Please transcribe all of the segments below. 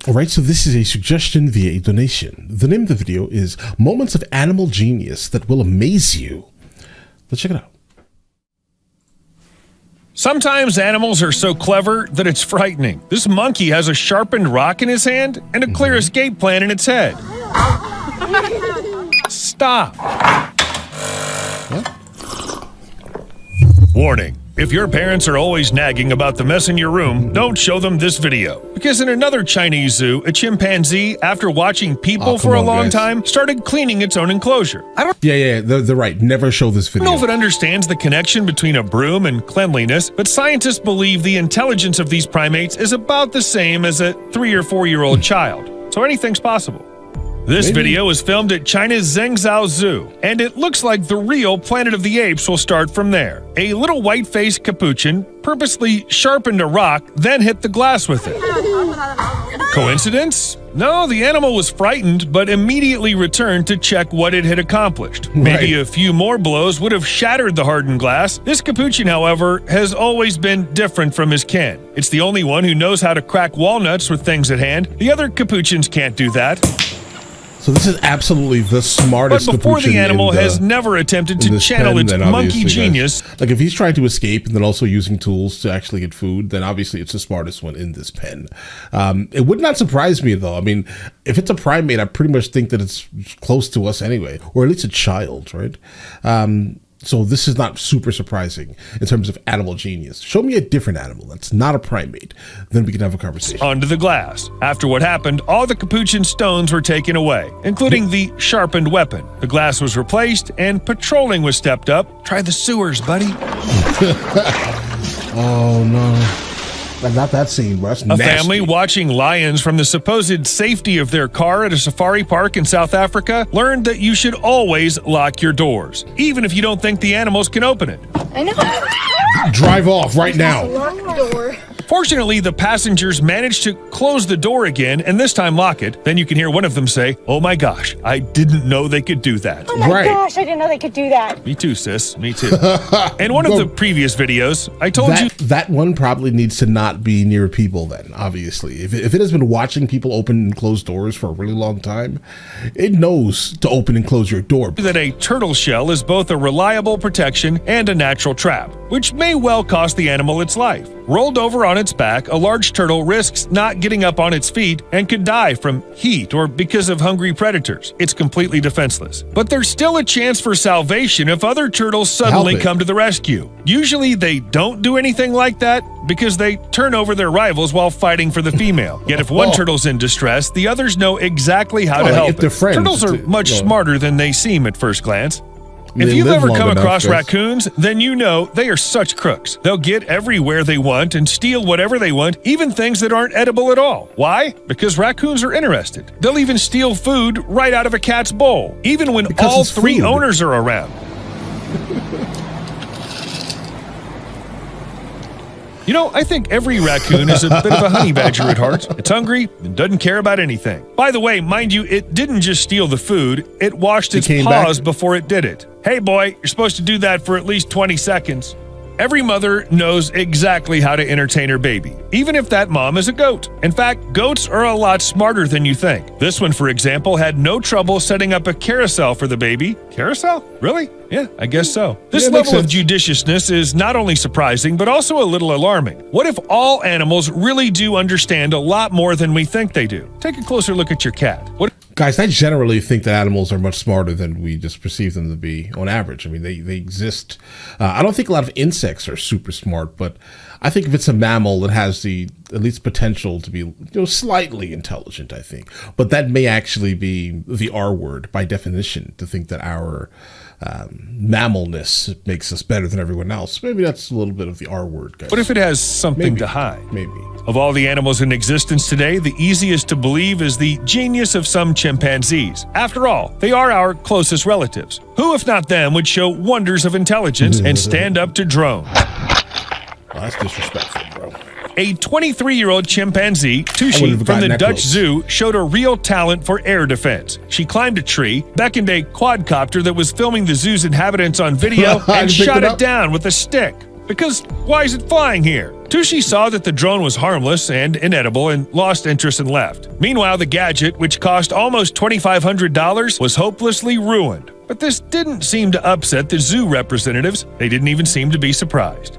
All right, so this is a suggestion via a donation. The name of the video is Moments of Animal Genius That Will Amaze You. Let's check it out. Sometimes animals are so clever that it's frightening. This monkey has a sharpened rock in his hand and a clear escape plan in its head. Stop. What? Warning. If your parents are always nagging about the mess in your room, don't show them this video. Because in another Chinese zoo, a chimpanzee, after watching people for a long time, started cleaning its own enclosure. Yeah, they're right. Never show this video. I don't know if it understands the connection between a broom and cleanliness, but scientists believe the intelligence of these primates is about the same as a 3 or 4 year old child. So anything's possible. This video was filmed at China's Zhengzhou Zoo, and it looks like the real Planet of the Apes will start from there. A little white-faced capuchin purposely sharpened a rock, then hit the glass with it. Coincidence? No, the animal was frightened, but immediately returned to check what it had accomplished. Maybe a few more blows would have shattered the hardened glass. This capuchin, however, has always been different from his kin. It's the only one who knows how to crack walnuts with things at hand. The other capuchins can't do that. So this is absolutely the smartest. But before the animal has never attempted to channel its monkey genius. Like if he's trying to escape and then also using tools to actually get food, then obviously it's the smartest one in this pen. It would not surprise me though. I mean, if it's a primate, I pretty much think that it's close to us anyway, or at least a child, right? So this is not super surprising in terms of animal genius. Show me a different animal that's not a primate, then we can have a conversation. Onto the glass. After what happened, all the capuchin stones were taken away, including the sharpened weapon. The glass was replaced and patrolling was stepped up. Try the sewers, buddy. Oh no. Not that scene, bro. That's nasty. A family watching lions from the supposed safety of their car at a safari park in South Africa learned that you should always lock your doors, even if you don't think the animals can open it. I know. Drive off right now. Lock the door. Fortunately, the passengers managed to close the door again and this time lock it. Then you can hear one of them say, "Oh my gosh, I didn't know they could do that." Oh my gosh, I didn't know they could do that. Me too, sis. Me too. In one of the previous videos, I told you that one probably needs to not be near people then, obviously. If it has been watching people open and close doors for a really long time, it knows to open and close your door. That a turtle shell is both a reliable protection and a natural trap, which may well cost the animal its life. Rolled over on its back, a large turtle risks not getting up on its feet and could die from heat or because of hungry predators. It's completely defenseless. But there's still a chance for salvation if other turtles suddenly come to the rescue. Usually they don't do anything like that because they turn over their rivals while fighting for the female. Yet if one turtle's in distress, the others know exactly how to help it. Turtles are much smarter than they seem at first glance. If you've ever come across raccoons, then you know they are such crooks. They'll get everywhere they want and steal whatever they want, even things that aren't edible at all. Why? Because raccoons are interested. They'll even steal food right out of a cat's bowl, even when all three owners are around. You know, I think every raccoon is a bit of a honey badger at heart. It's hungry and doesn't care about anything. By the way, mind you, it didn't just steal the food, it washed its paws before it did it. Hey boy, you're supposed to do that for at least 20 seconds. Every mother knows exactly how to entertain her baby, even if that mom is a goat. In fact, goats are a lot smarter than you think. This one, for example, had no trouble setting up a carousel for the baby. Carousel? Really? Yeah, I guess so. This level of judiciousness is not only surprising, but also a little alarming. What if all animals really do understand a lot more than we think they do? Take a closer look at your cat. Guys, I generally think that animals are much smarter than we just perceive them to be on average. I mean, they exist. I don't think a lot of insects are super smart, but I think if it's a mammal, it has the at least potential to be slightly intelligent, I think. But that may actually be the R word by definition, to think that our mammalness makes us better than everyone else. Maybe that's a little bit of the R word, guys. What if it has something to hide? Maybe. Of all the animals in existence today, the easiest to believe is the genius of some chimpanzees. After all, they are our closest relatives. Who, if not them, would show wonders of intelligence and stand up to drones? Well, that's disrespectful, bro. A 23-year-old chimpanzee, Tushi, from the Dutch zoo, showed a real talent for air defense. She climbed a tree, beckoned a quadcopter that was filming the zoo's inhabitants on video, and shot it down with a stick. Because why is it flying here? Tushy saw that the drone was harmless and inedible and lost interest and left. Meanwhile, the gadget, which cost almost $2,500, was hopelessly ruined. But this didn't seem to upset the zoo representatives. They didn't even seem to be surprised.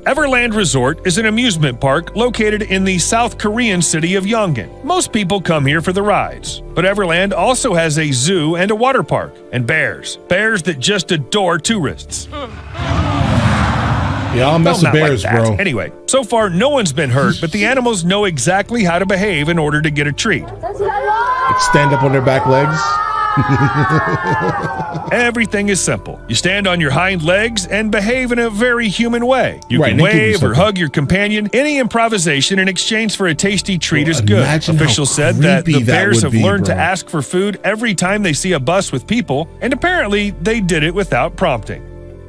Everland Resort is an amusement park located in the South Korean city of Yongin. Most people come here for the rides, but Everland also has a zoo and a water park, and bears that just adore tourists. Yeah, I'll mess with bears, like that. bro. Anyway, so far no one's been hurt, but the animals know exactly how to behave in order to get a treat. Like stand up on their back legs. Everything is simple. You stand on your hind legs and behave in a very human way. You Right, can they give you wave or something. hug your companion. Any improvisation in exchange for a tasty treat is good. imagine how Officials said that the creepy that bears would have be, learned to bro. ask for food every time they see a bus with people, and apparently they did it without prompting.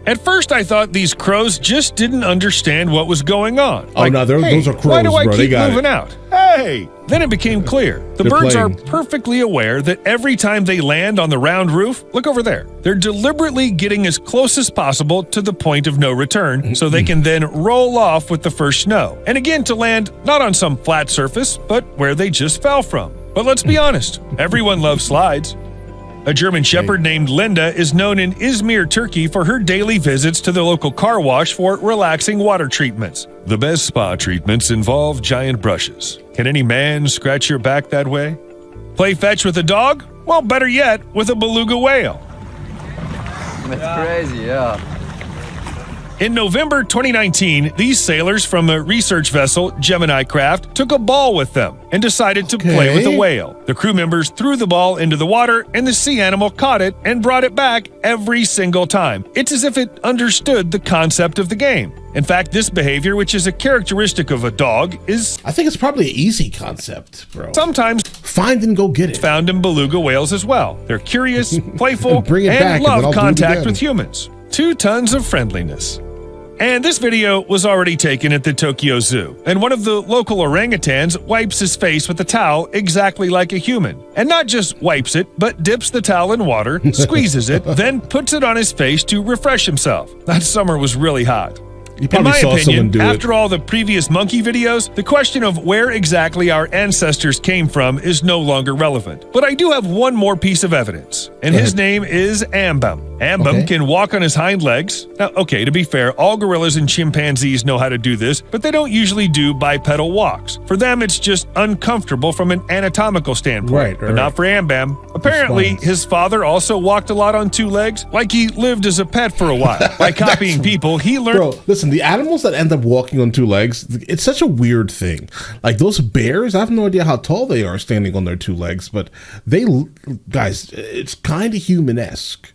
At first, I thought these crows just didn't understand what was going on. Oh, no, those are Why do crows, I bro. They keep got moving it. out? Hey! Then it became clear. The They're birds playing. are perfectly aware that every time they land on the round roof, look over there, they're deliberately getting as close as possible to the point of no return so they can then roll off with the first snow. And again to land not on some flat surface, but where they just fell from. But let's be honest, everyone loves slides. A German Shepherd named Linda is known in Izmir, Turkey for her daily visits to the local car wash for relaxing water treatments. The best spa treatments involve giant brushes. Can any man scratch your back that way? Play fetch with a dog? Well, better yet, with a beluga whale. That's crazy, yeah. In November 2019, these sailors from a research vessel, Gemini Craft, took a ball with them and decided to play with a whale. The crew members threw the ball into the water, and the sea animal caught it and brought it back every single time. It's as if it understood the concept of the game. In fact, this behavior, which is a characteristic of a dog, is I think it's probably an easy concept, bro. sometimes Find and go get it. found in beluga whales as well. They're curious, playful, Bring it and back, and then I'll love do it contact again. with humans. 2 tons of friendliness. And this video was already taken at the Tokyo Zoo, and one of the local orangutans wipes his face with a towel exactly like a human. And not just wipes it, but dips the towel in water, squeezes it, then puts it on his face to refresh himself. That summer was really hot. You In probably my saw someone opinion, do after it. all the previous monkey videos, the question of where exactly our ancestors came from is no longer relevant. But I do have one more piece of evidence, and his name is Ambam. Ambam Okay. can walk on his hind legs. Now, okay, to be fair, all gorillas and chimpanzees know how to do this, but they don't usually do bipedal walks. For them, it's just uncomfortable from an anatomical standpoint, Right, but not for Ambam. Apparently, Response. his father also walked a lot on 2 legs, like he lived as a pet for a while. By copying people, he learned Bro, listen, the animals that end up walking on 2 legs, it's such a weird thing. Like those bears, I have no idea how tall they are standing on their 2 legs, but guys, it's kind of human-esque,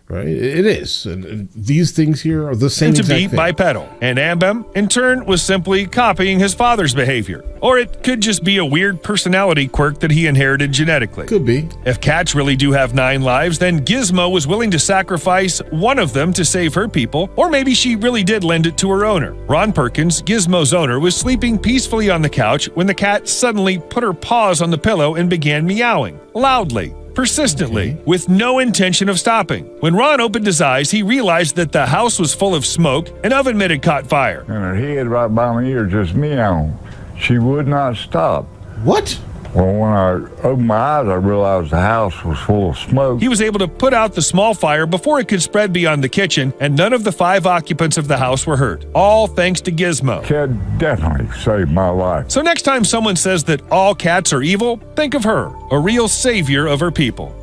right? It is. And these things here are the same to exact be thing. bipedal, and Ambam, in turn, was simply copying his father's behavior. Or it could just be a weird personality quirk that he inherited genetically. Could be. If cats really do have 9 lives, then Gizmo was willing to sacrifice one of them to save her people, or maybe she really did lend it to her owner. Ron Perkins, Gizmo's owner, was sleeping peacefully on the couch when the cat suddenly put her paws on the pillow and began meowing, loudly, persistently, with no intention of stopping. When Ron opened his eyes, he realized that the house was full of smoke, an oven mitt had caught fire. And her head right by my ear just meowing. She would not stop. What? Well, when I opened my eyes, I realized the house was full of smoke. He was able to put out the small fire before it could spread beyond the kitchen, and none of the 5 occupants of the house were hurt. All thanks to Gizmo. Cat definitely saved my life. So next time someone says that all cats are evil, think of her, a real savior of her people.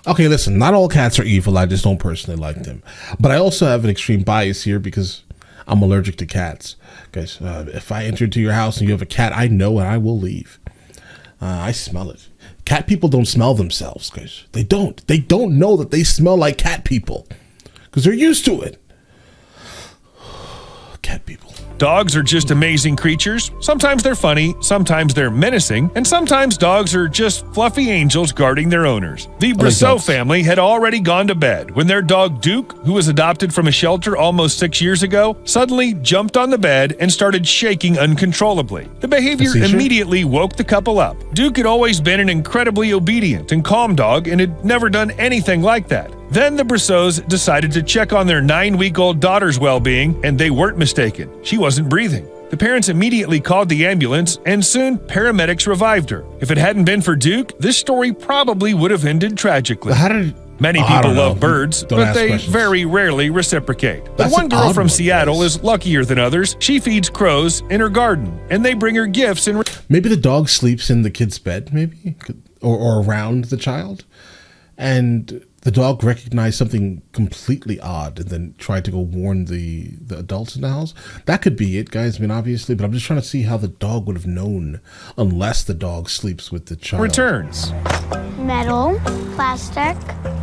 Okay, listen, not all cats are evil. I just don't personally like them. But I also have an extreme bias here because I'm allergic to cats. Guys, if I enter into your house and you have a cat, I know and I will leave. I smell it. Cat people don't smell themselves, guys. They don't. They don't know that they smell like cat people because they're used to it. Cat people. Dogs are just amazing creatures. Sometimes they're funny, sometimes they're menacing, and sometimes dogs are just fluffy angels guarding their owners. The Brosseau dogs. family had already gone to bed when their dog Duke, who was adopted from a shelter almost 6 years ago, suddenly jumped on the bed and started shaking uncontrollably. The behavior A seizure? immediately woke the couple up. Duke had always been an incredibly obedient and calm dog and had never done anything like that. Then the Brousseaus decided to check on their 9-week-old daughter's well-being, and they weren't mistaken. She wasn't breathing. The parents immediately called the ambulance, and soon paramedics revived her. If it hadn't been for Duke, this story probably would have ended tragically. How did Many I people don't know. love birds, Don't but ask they questions. very rarely reciprocate. But That's one an girl odd from one, Seattle guys. is luckier than others. She feeds crows in her garden, and they bring her gifts in Maybe the dog sleeps in the kid's bed, maybe, or around the child, and the dog recognized something completely odd and then tried to go warn the adults in the house. That could be it, guys. I mean, obviously, but I'm just trying to see how the dog would have known unless the dog sleeps with the child. returns. Metal, plastic,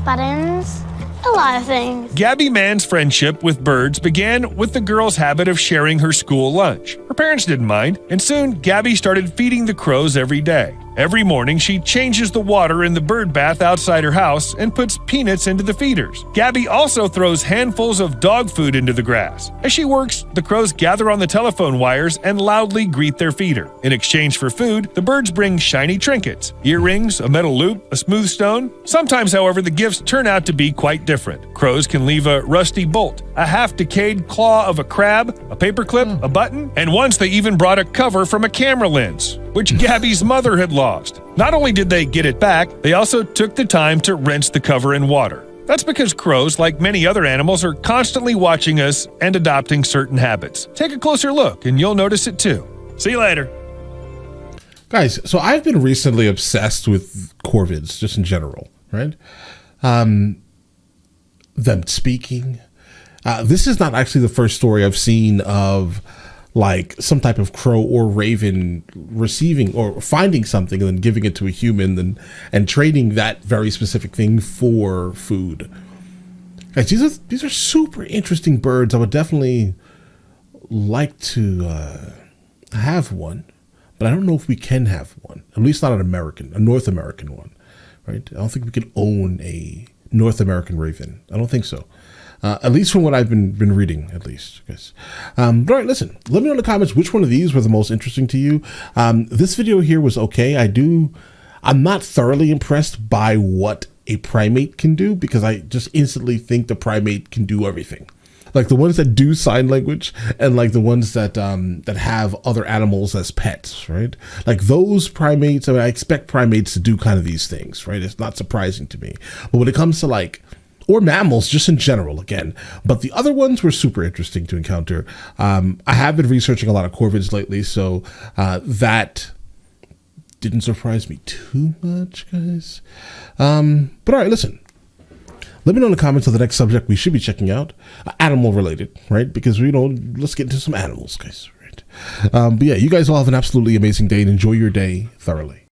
buttons, a lot of things. Gabby Mann's friendship with birds began with the girl's habit of sharing her school lunch. Her parents didn't mind, and soon Gabby started feeding the crows every day. Every morning, she changes the water in the bird bath outside her house and puts peanuts into the feeders. Gabby also throws handfuls of dog food into the grass. As she works, the crows gather on the telephone wires and loudly greet their feeder. In exchange for food, the birds bring shiny trinkets, earrings, a metal loop, a smooth stone. Sometimes, however, the gifts turn out to be quite different. Crows can leave a rusty bolt, a half-decayed claw of a crab, a paperclip, a button, and once they even brought a cover from a camera lens, which Gabby's mother had lost. Not only did they get it back, they also took the time to rinse the cover in water. That's because crows, like many other animals, are constantly watching us and adopting certain habits. Take a closer look and you'll notice it too. See you later. Guys, so I've been recently obsessed with corvids, just in general, right? Them speaking. This is not actually the first story I've seen of like some type of crow or raven receiving or finding something and then giving it to a human and trading that very specific thing for food. Guys, these are super interesting birds. I would definitely like to have one, but I don't know if we can have one. At least not a North American one, right? I don't think we can own a North American raven. I don't think so. At least from what I've been reading, at least, guys. But all right, listen. Let me know in the comments which one of these were the most interesting to you. This video here was okay. I'm not thoroughly impressed by what a primate can do because I just instantly think the primate can do everything. Like the ones that do sign language and like the ones that have other animals as pets, right? Like those primates, I mean, I expect primates to do kind of these things, right? It's not surprising to me. But when it comes to like, or mammals just in general, again. But the other ones were super interesting to encounter. I have been researching a lot of corvids lately, so that didn't surprise me too much, guys. But all right, listen. Let me know in the comments of the next subject we should be checking out. Animal related, right? Because, let's get into some animals, guys, right? But yeah, you guys all have an absolutely amazing day and enjoy your day thoroughly.